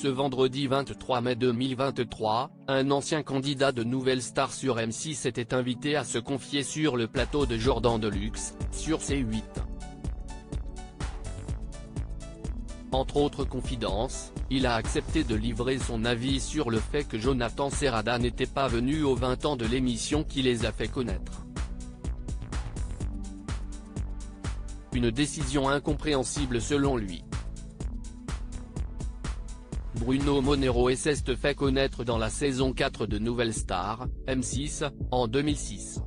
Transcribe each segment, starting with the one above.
Ce vendredi 23 mai 2023, un ancien candidat de Nouvelle Star sur M6 était invité à se confier sur le plateau de Jordan Deluxe, sur C8. Entre autres confidences, il a accepté de livrer son avis sur le fait que Jonathan Serrada n'était pas venu aux 20 ans de l'émission qui les a fait connaître. Une décision incompréhensible selon lui. Bruno Monero s'est fait connaître dans la saison 4 de Nouvelle Star, M6, en 2006.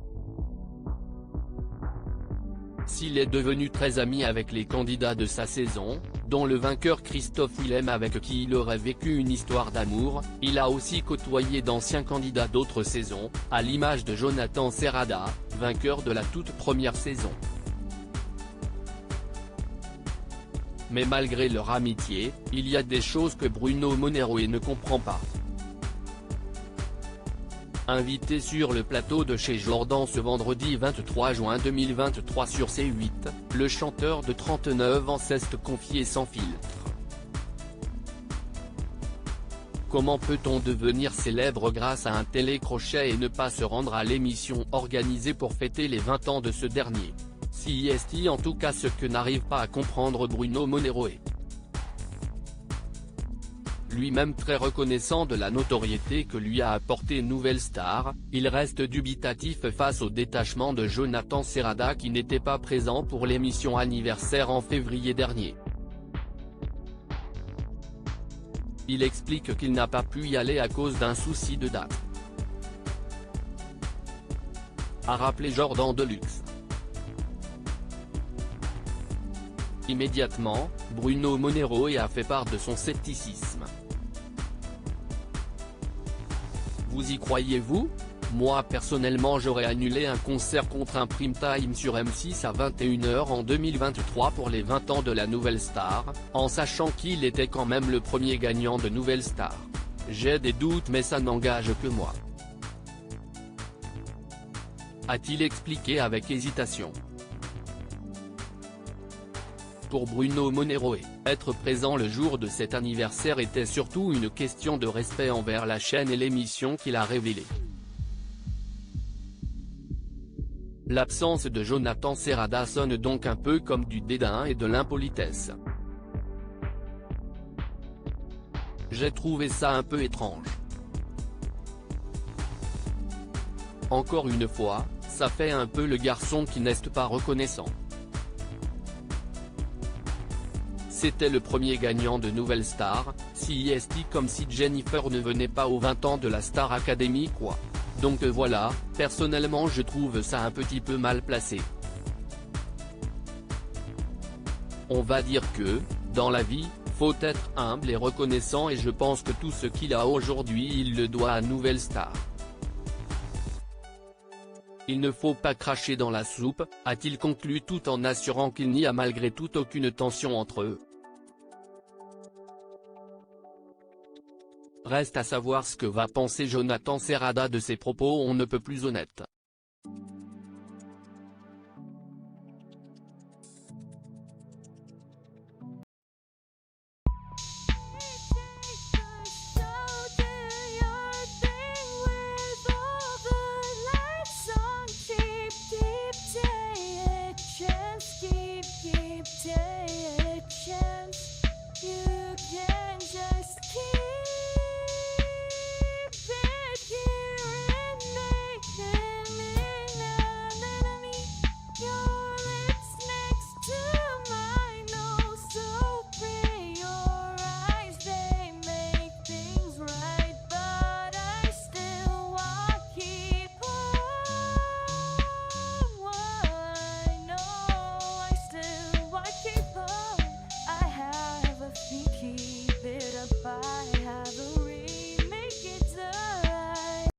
S'il est devenu très ami avec les candidats de sa saison, dont le vainqueur Christophe Willem avec qui il aurait vécu une histoire d'amour, il a aussi côtoyé d'anciens candidats d'autres saisons, à l'image de Jonathan Serrada, vainqueur de la toute première saison. Mais malgré leur amitié, il y a des choses que Bruno Monero ne comprend pas. Invité sur le plateau de chez Jordan ce vendredi 23 juin 2023 sur C8, le chanteur de 39 ans s'est confié sans filtre. Comment peut-on devenir célèbre grâce à un télécrochet et ne pas se rendre à l'émission organisée pour fêter les 20 ans de ce dernier? C'est en tout cas ce que n'arrive pas à comprendre Bruno Monero. Lui-même très reconnaissant de la notoriété que lui a apporté Nouvelle Star, il reste dubitatif face au détachement de Jonathan Serrada qui n'était pas présent pour l'émission anniversaire en février dernier. Il explique qu'il n'a pas pu y aller à cause d'un souci de date, a rappelé Jordan Deluxe. Immédiatement, Bruno Monero a fait part de son scepticisme. Vous y croyez-vous? Moi personnellement j'aurais annulé un concert contre un prime time sur M6 à 21 h en 2023 pour les 20 ans de la Nouvelle Star, en sachant qu'il était quand même le premier gagnant de Nouvelle Star. J'ai des doutes mais ça n'engage que moi, a-t-il expliqué avec hésitation. Pour Bruno Monero, être présent le jour de cet anniversaire était surtout une question de respect envers la chaîne et l'émission qu'il a révélée. L'absence de Jonathan Serrada sonne donc un peu comme du dédain et de l'impolitesse. J'ai trouvé ça un peu étrange. Encore une fois, ça fait un peu le garçon qui n'est pas reconnaissant. C'était le premier gagnant de Nouvelle Star, c'est comme si Jennifer ne venait pas aux 20 ans de la Star Academy quoi. Donc voilà, personnellement je trouve ça un petit peu mal placé. On va dire que, dans la vie, faut être humble et reconnaissant et je pense que tout ce qu'il a aujourd'hui il le doit à Nouvelle Star. Il ne faut pas cracher dans la soupe, a-t-il conclu tout en assurant qu'il n'y a malgré tout aucune tension entre eux. Reste à savoir ce que va penser Jonathan Serrada de ses propos on ne peut plus honnêtes.